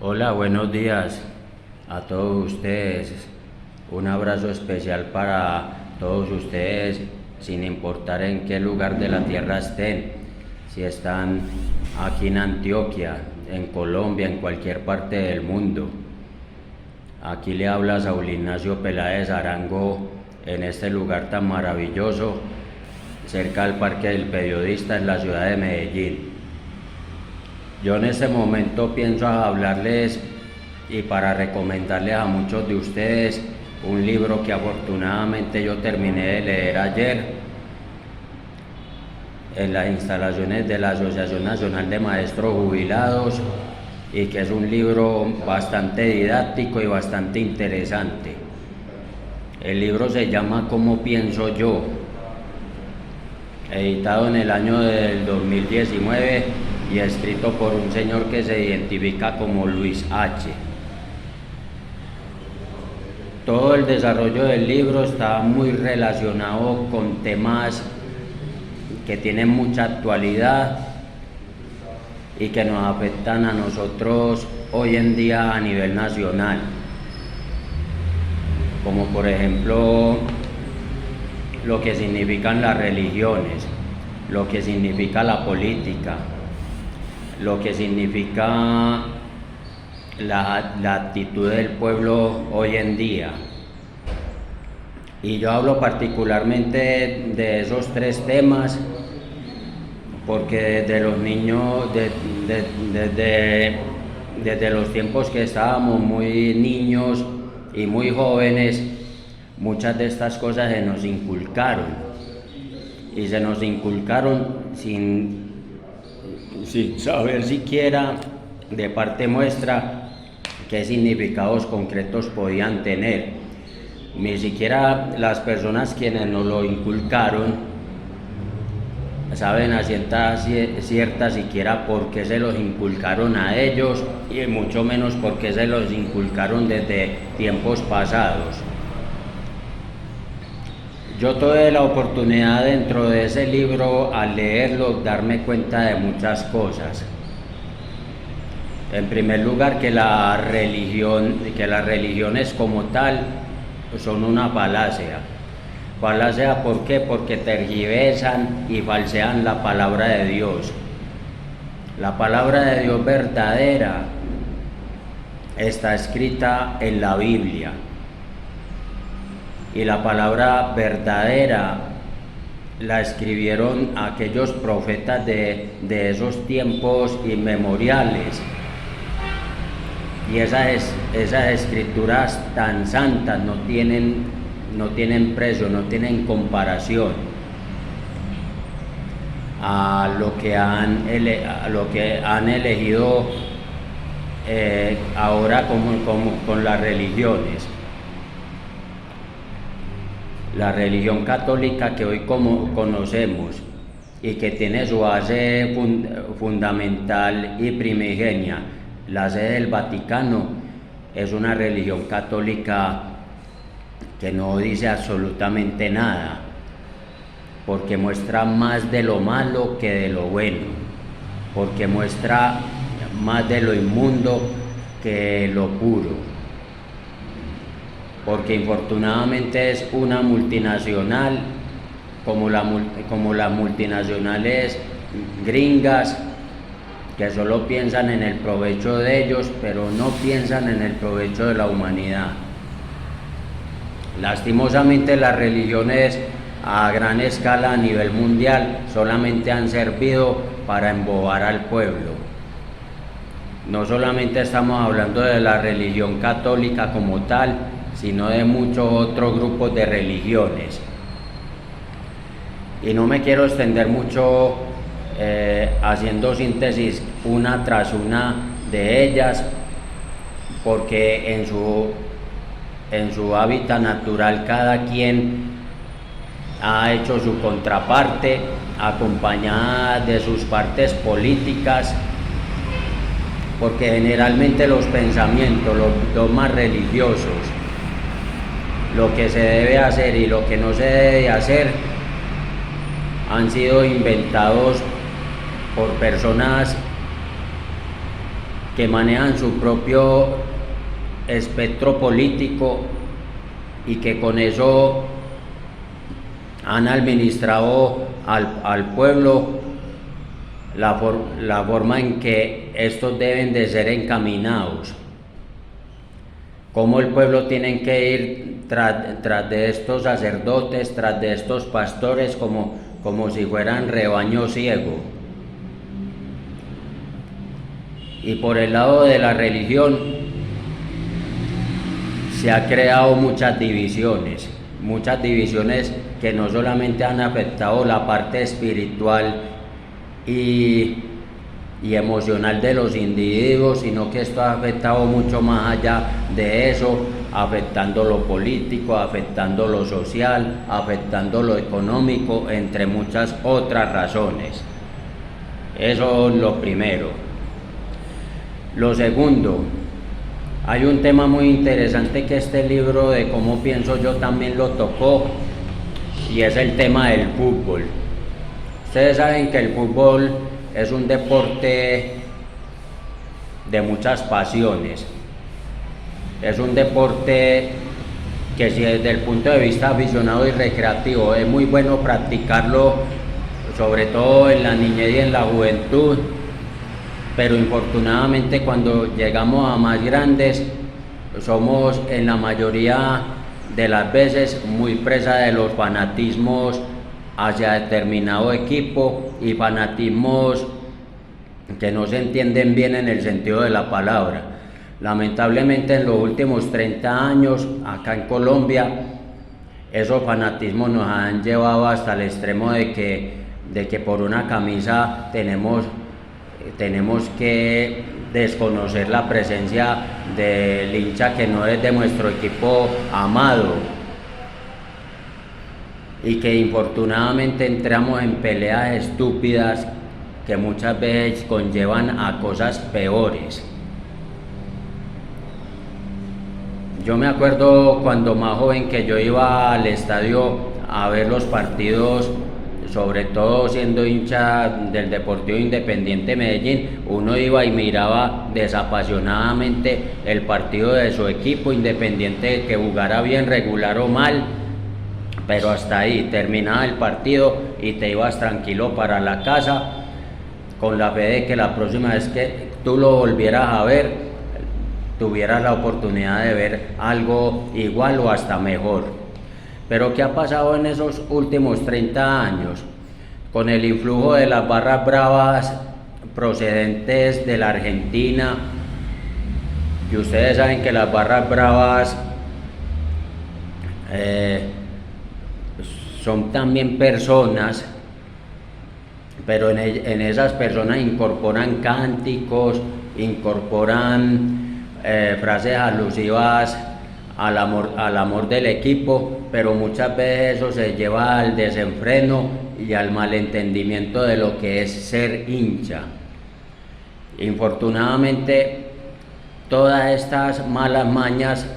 Hola, buenos días a todos ustedes. Un abrazo especial para todos ustedes, sin importar en qué lugar de la tierra estén. Si están aquí en Antioquia, en Colombia, en cualquier parte del mundo. Aquí le habla Saúl Ignacio Peláez Arango en este lugar tan maravilloso, cerca del Parque del Periodista en la ciudad de Medellín. Yo en este momento pienso hablarles y para recomendarles a muchos de ustedes un libro que afortunadamente yo terminé de leer ayer en las instalaciones de la Asociación Nacional de Maestros Jubilados, y que es un libro bastante didáctico y bastante interesante. El libro se llama ¿Cómo pienso yo?, editado en el año del 2019 y escrito por un señor que se identifica como Luis H. Todo el desarrollo del libro está muy relacionado con temas que tienen mucha actualidad y que nos afectan a nosotros hoy en día a nivel nacional, como por ejemplo lo que significan las religiones, lo que significa la política, lo que significa la actitud del pueblo hoy en día. Y yo hablo particularmente de esos tres temas porque desde los niños, desde los tiempos que estábamos muy niños y muy jóvenes, muchas de estas cosas se nos inculcaron, y se nos inculcaron sin saber siquiera de parte nuestra qué significados concretos podían tener. Ni siquiera las personas quienes nos lo inculcaron saben a cierta siquiera por qué se los inculcaron a ellos, y mucho menos por qué se los inculcaron desde tiempos pasados. Yo tuve la oportunidad dentro de ese libro, al leerlo, darme cuenta de muchas cosas. En primer lugar, que las religiones como tal son una falacia. Falacia, ¿por qué? Porque tergiversan y falsean la palabra de Dios. La palabra de Dios verdadera está escrita en la Biblia. Y la palabra verdadera la escribieron aquellos profetas de esos tiempos inmemoriales. Y esas escrituras tan santas no tienen precio, no tienen comparación a lo que han elegido ahora con las religiones. La religión católica que hoy conocemos y que tiene su base fundamental y primigenia, la sede del Vaticano, es una religión católica que no dice absolutamente nada, porque muestra más de lo malo que de lo bueno, porque muestra más de lo inmundo que lo puro, porque infortunadamente es una multinacional como las multinacionales gringas, que solo piensan en el provecho de ellos, pero no piensan en el provecho de la humanidad. Lastimosamente, las religiones a gran escala a nivel mundial solamente han servido para embobar al pueblo. No solamente estamos hablando de la religión católica como tal, sino de muchos otros grupos de religiones. Y no me quiero extender mucho haciendo síntesis una tras una de ellas, porque en su hábitat natural cada quien ha hecho su contraparte, acompañada de sus partes políticas, porque generalmente los pensamientos, los más religiosos, lo que se debe hacer y lo que no se debe hacer, han sido inventados por personas que manejan su propio espectro político y que con eso han administrado al pueblo la forma en que estos deben de ser encaminados, cómo el pueblo tiene que ir tras de estos sacerdotes, tras de estos pastores, como si fueran rebaño ciego. Y por el lado de la religión se ha creado muchas divisiones que no solamente han afectado la parte espiritual y emocional de los individuos, sino que esto ha afectado mucho más allá de eso, afectando lo político, afectando lo social, afectando lo económico, entre muchas otras razones. Eso es lo primero. Lo segundo, hay un tema muy interesante que este libro de Cómo pienso yo también lo tocó, y es el tema del fútbol. Ustedes saben que el fútbol es un deporte de muchas pasiones. Es un deporte que, si desde el punto de vista aficionado y recreativo es muy bueno practicarlo, sobre todo en la niñez y en la juventud, pero infortunadamente cuando llegamos a más grandes somos en la mayoría de las veces muy presa de los fanatismos hacia determinado equipo, y fanatismos que no se entienden bien en el sentido de la palabra. Lamentablemente en los últimos 30 años acá en Colombia esos fanatismos nos han llevado hasta el extremo de que por una camisa tenemos que desconocer la presencia del hincha que no es de nuestro equipo amado, y que infortunadamente entramos en peleas estúpidas que muchas veces conllevan a cosas peores. Yo me acuerdo cuando más joven que yo iba al estadio a ver los partidos, sobre todo siendo hincha del Deportivo Independiente Medellín, uno iba y miraba desapasionadamente el partido de su equipo, independiente que jugara bien, regular o mal, pero hasta ahí terminaba el partido y te ibas tranquilo para la casa, con la fe de que la próxima vez que tú lo volvieras a ver, tuvieras la oportunidad de ver algo igual o hasta mejor. Pero ¿qué ha pasado en esos últimos 30 años? Con el influjo de las barras bravas procedentes de la Argentina, y ustedes saben que las barras bravas son también personas, pero en esas personas incorporan cánticos, incorporan frases alusivas al amor del equipo, pero muchas veces eso se lleva al desenfreno y al malentendimiento de lo que es ser hincha. Infortunadamente, todas estas malas mañas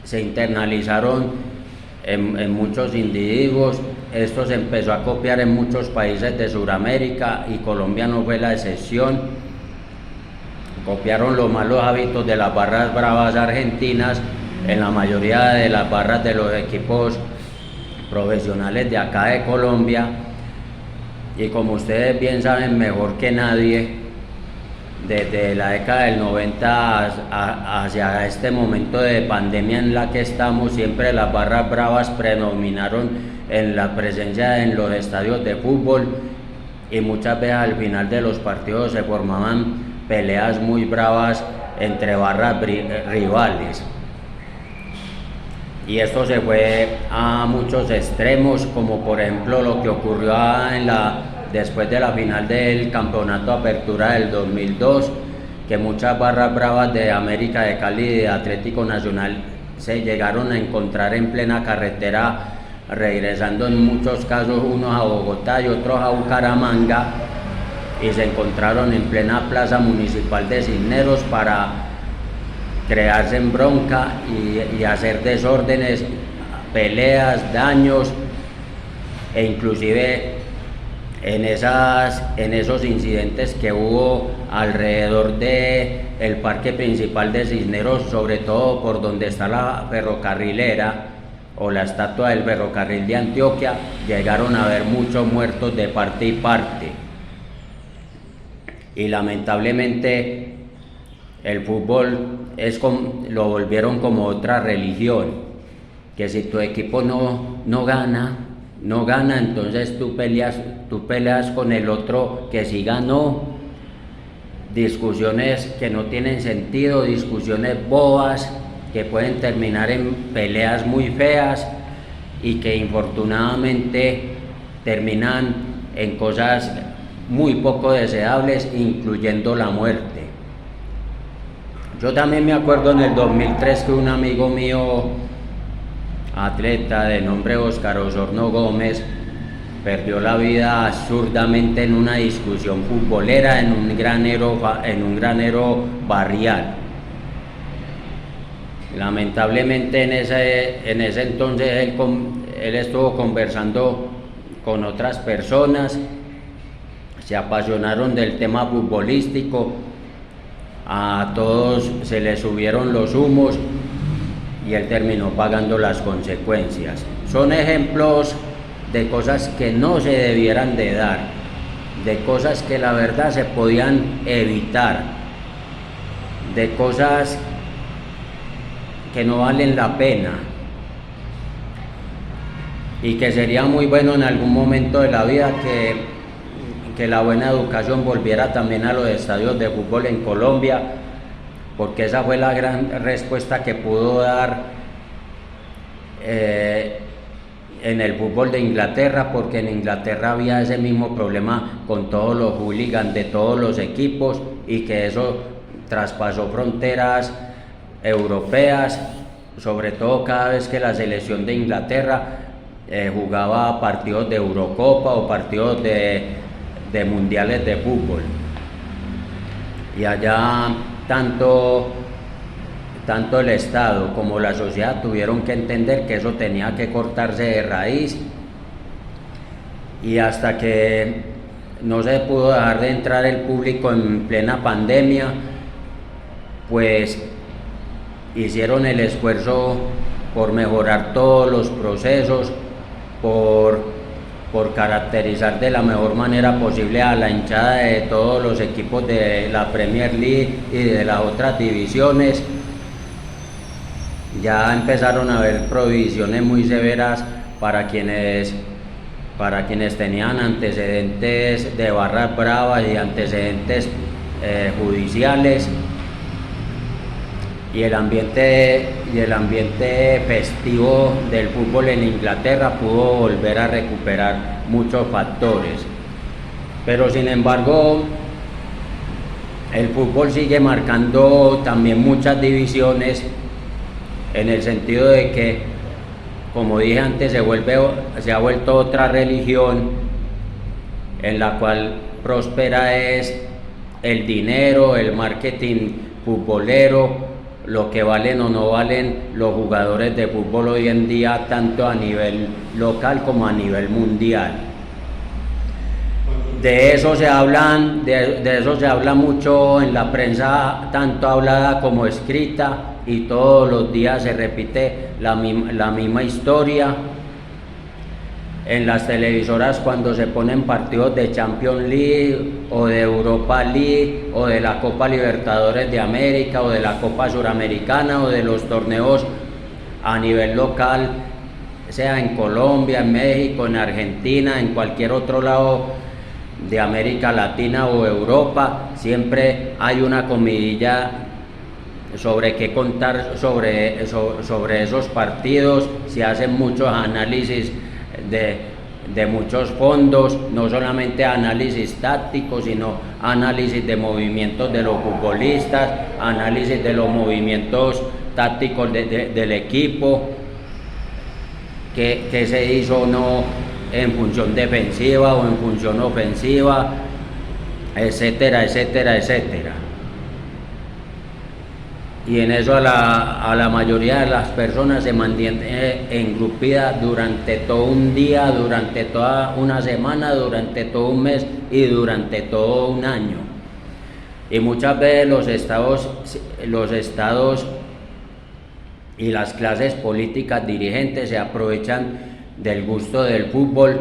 se internalizaron en muchos individuos. Esto se empezó a copiar en muchos países de Sudamérica y Colombia no fue la excepción. Copiaron los malos hábitos de las barras bravas argentinas en la mayoría de las barras de los equipos profesionales de acá de Colombia, y como ustedes bien saben mejor que nadie, desde la década del 90 hacia este momento de pandemia en la que estamos, siempre las barras bravas predominaron en la presencia en los estadios de fútbol, y muchas veces al final de los partidos se formaban peleas muy bravas entre barras rivales. Y esto se fue a muchos extremos, como por ejemplo lo que ocurrió después de la final del Campeonato Apertura del 2002, que muchas barras bravas de América de Cali y de Atlético Nacional se llegaron a encontrar en plena carretera, regresando en muchos casos unos a Bogotá y otros a Bucaramanga, y se encontraron en plena plaza municipal de Cisneros para crearse en bronca y hacer desórdenes, peleas, daños, e inclusive en esos incidentes que hubo alrededor de el parque principal de Cisneros, sobre todo por donde está la ferrocarrilera o la estatua del ferrocarril de Antioquia, llegaron a haber muchos muertos de parte y parte. Y lamentablemente el fútbol lo volvieron como otra religión, que si tu equipo no gana, entonces tú peleas con el otro que sí ganó. Discusiones que no tienen sentido, discusiones bobas que pueden terminar en peleas muy feas y que infortunadamente terminan en cosas muy poco deseables, incluyendo la muerte. Yo también me acuerdo en el 2003 que un amigo mío, atleta de nombre Óscar Osorno Gómez, perdió la vida absurdamente en una discusión futbolera en un granero barrial. Lamentablemente en ese entonces él estuvo conversando con otras personas, se apasionaron del tema futbolístico, a todos se les subieron los humos y él terminó pagando las consecuencias. Son ejemplos de cosas que no se debieran de dar, de cosas que la verdad se podían evitar, de cosas que no valen la pena y que sería muy bueno en algún momento de la vida que la buena educación volviera también a los estadios de fútbol en Colombia, porque esa fue la gran respuesta que pudo dar en el fútbol de Inglaterra, porque en Inglaterra había ese mismo problema con todos los hooligans de todos los equipos y que eso traspasó fronteras europeas, sobre todo cada vez que la selección de Inglaterra jugaba partidos de Eurocopa o partidos de mundiales de fútbol. Y allá tanto el Estado como la sociedad tuvieron que entender que eso tenía que cortarse de raíz, y hasta que no se pudo dejar de entrar el público en plena pandemia, pues hicieron el esfuerzo por mejorar todos los procesos, por caracterizar de la mejor manera posible a la hinchada de todos los equipos de la Premier League y de las otras divisiones. Ya empezaron a haber prohibiciones muy severas para quienes tenían antecedentes de barras bravas y antecedentes judiciales, y el ambiente festivo del fútbol en Inglaterra pudo volver a recuperar muchos factores. Pero sin embargo, el fútbol sigue marcando también muchas divisiones, en el sentido de que, como dije antes, se ha vuelto otra religión en la cual prospera es el dinero, el marketing futbolero, lo que valen o no valen los jugadores de fútbol hoy en día, tanto a nivel local como a nivel mundial. De eso se habla mucho en la prensa, tanto hablada como escrita, y todos los días se repite la misma historia. En las televisoras, cuando se ponen partidos de Champions League o de Europa League o de la Copa Libertadores de América o de la Copa Suramericana o de los torneos a nivel local, sea en Colombia, en México, en Argentina, en cualquier otro lado de América Latina o Europa, siempre hay una comidilla sobre qué contar sobre esos partidos. Se hacen muchos análisis de muchos fondos, no solamente análisis tácticos, sino análisis de movimientos de los futbolistas, análisis de los movimientos tácticos del equipo, que se hizo o no en función defensiva o en función ofensiva, etcétera, etcétera, etcétera. y en eso a la mayoría de las personas se mantiene engrupida durante todo un día, durante toda una semana, durante todo un mes y durante todo un año. Y muchas veces los estados y las clases políticas dirigentes se aprovechan del gusto del fútbol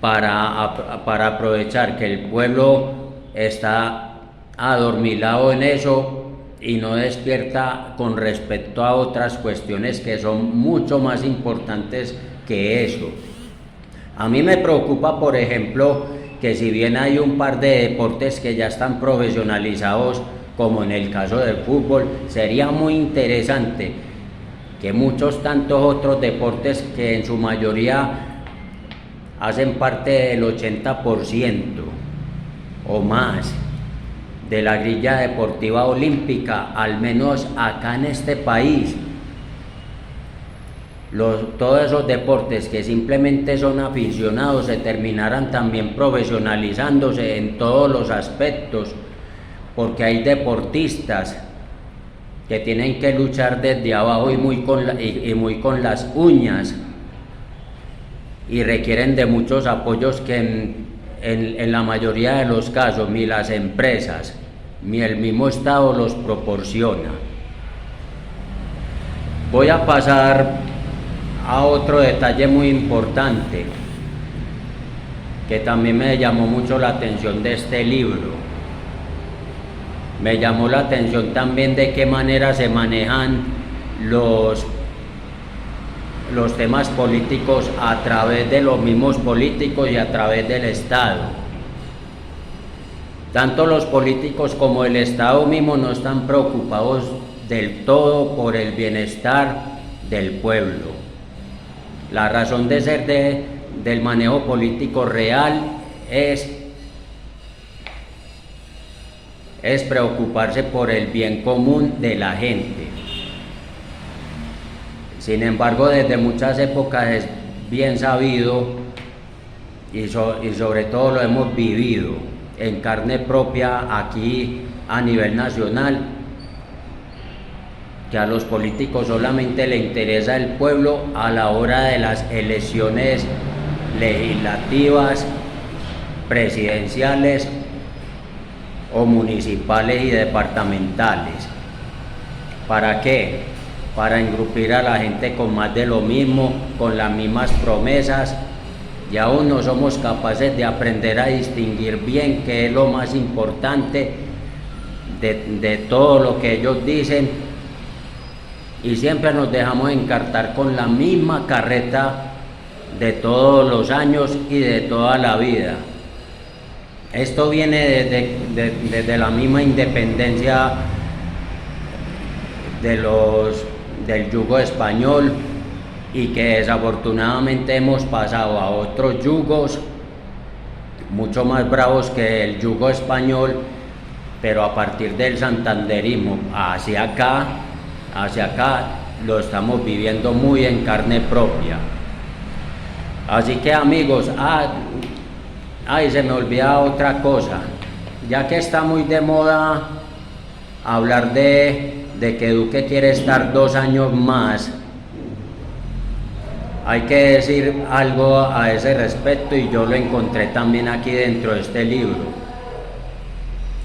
para aprovechar que el pueblo está adormilado en eso y no despierta con respecto a otras cuestiones que son mucho más importantes que eso. A mí me preocupa, por ejemplo, que si bien hay un par de deportes que ya están profesionalizados, como en el caso del fútbol, sería muy interesante que muchos tantos otros deportes que en su mayoría hacen parte del 80% o más de la grilla deportiva olímpica, al menos acá en este país, todos esos deportes que simplemente son aficionados se terminarán también profesionalizándose en todos los aspectos, porque hay deportistas que tienen que luchar desde abajo y muy con las uñas, y requieren de muchos apoyos que en la mayoría de los casos ni las empresas ni el mismo Estado los proporciona. Voy a pasar a otro detalle muy importante que también me llamó mucho la atención de este libro. Me llamó la atención también de qué manera se manejan los temas políticos a través de los mismos políticos y a través del Estado. Tanto los políticos como el Estado mismo no están preocupados del todo por el bienestar del pueblo. La razón de ser del manejo político real es preocuparse por el bien común de la gente. Sin embargo, desde muchas épocas es bien sabido y sobre todo lo hemos vivido en carne propia aquí a nivel nacional, que a los políticos solamente le interesa el pueblo a la hora de las elecciones legislativas, presidenciales o municipales y departamentales. ¿Para qué? Para engrupir a la gente con más de lo mismo, con las mismas promesas, y aún no somos capaces de aprender a distinguir bien qué es lo más importante de todo lo que ellos dicen, y siempre nos dejamos encartar con la misma carreta de todos los años y de toda la vida. Esto viene desde la misma independencia del yugo español, y que desafortunadamente hemos pasado a otros yugos mucho más bravos que el yugo español, pero a partir del santanderismo hacia acá lo estamos viviendo muy en carne propia. Así que, amigos, se me olvida otra cosa, ya que está muy de moda hablar de que Duque quiere estar 2 años más. Hay que decir algo a ese respecto, y yo lo encontré también aquí dentro de este libro.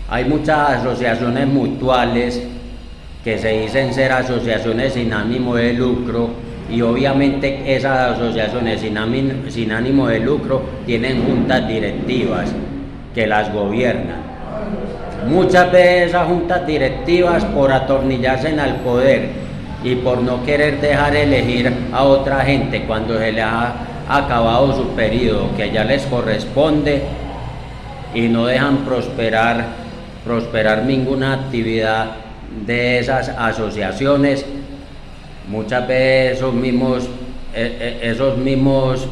Hay muchas asociaciones mutuales que se dicen ser asociaciones sin ánimo de lucro, y obviamente esas asociaciones sin ánimo de lucro tienen juntas directivas que las gobiernan. Muchas veces esas juntas directivas, por atornillarse al poder y por no querer dejar elegir a otra gente cuando se les ha acabado su periodo que ya les corresponde, y no dejan prosperar ninguna actividad de esas asociaciones, muchas veces esos mismos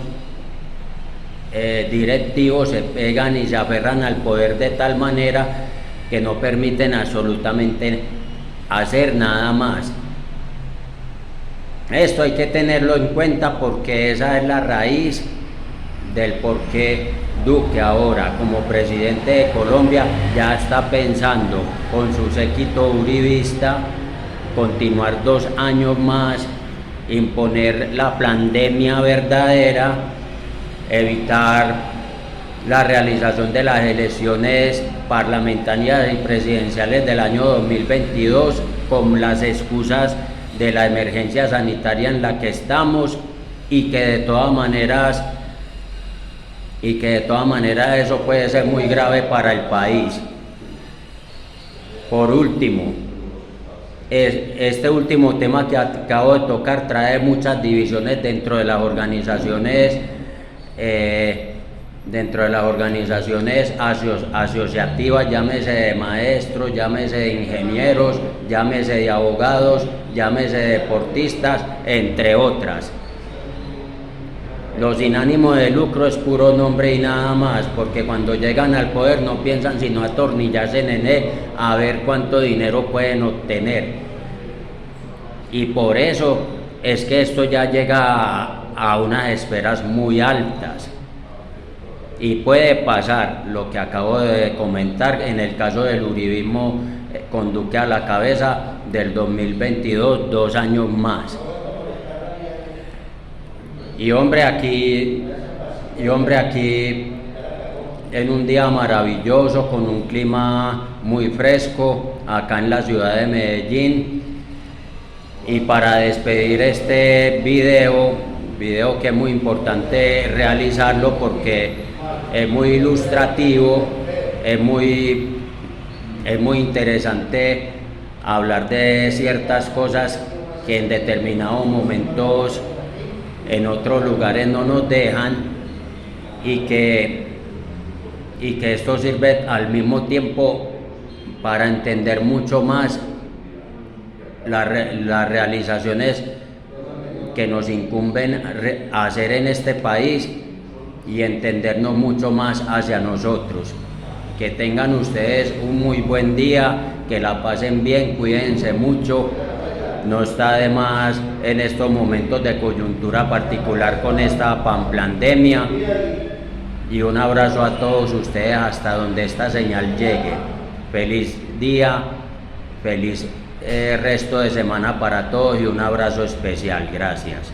directivos se pegan y se aferran al poder de tal manera que no permiten absolutamente hacer nada más. Esto hay que tenerlo en cuenta, porque esa es la raíz del por qué Duque ahora, como presidente de Colombia, ya está pensando con su séquito uribista continuar 2 años más, imponer la pandemia verdadera, evitar la realización de las elecciones parlamentarias y presidenciales del año 2022 con las excusas de la emergencia sanitaria en la que estamos y que de todas maneras eso puede ser muy grave para el país. Por último, este último tema que acabo de tocar trae muchas divisiones dentro de las organizaciones asociativas, llámese de maestros, llámese de ingenieros, llámese de abogados, llámese de deportistas, entre otras. Los sin ánimo de lucro es puro nombre y nada más, porque cuando llegan al poder no piensan sino atornillarse en él a ver cuánto dinero pueden obtener. Y por eso es que esto ya llega a unas esferas muy altas. Y puede pasar lo que acabo de comentar en el caso del uribismo con Duque a la cabeza del 2022, 2 años más. Y hombre, aquí en un día maravilloso, con un clima muy fresco, acá en la ciudad de Medellín. Y para despedir este video que es muy importante realizarlo porque es muy ilustrativo, es muy interesante hablar de ciertas cosas que en determinados momentos en otros lugares no nos dejan y que esto sirve al mismo tiempo para entender mucho más las realizaciones que nos incumben hacer en este país y entendernos mucho más hacia nosotros. Que tengan ustedes un muy buen día, que la pasen bien, cuídense mucho. No está de más en estos momentos de coyuntura particular con esta pandemia. Y un abrazo a todos ustedes hasta donde esta señal llegue. Feliz día, feliz resto de semana para todos y un abrazo especial. Gracias.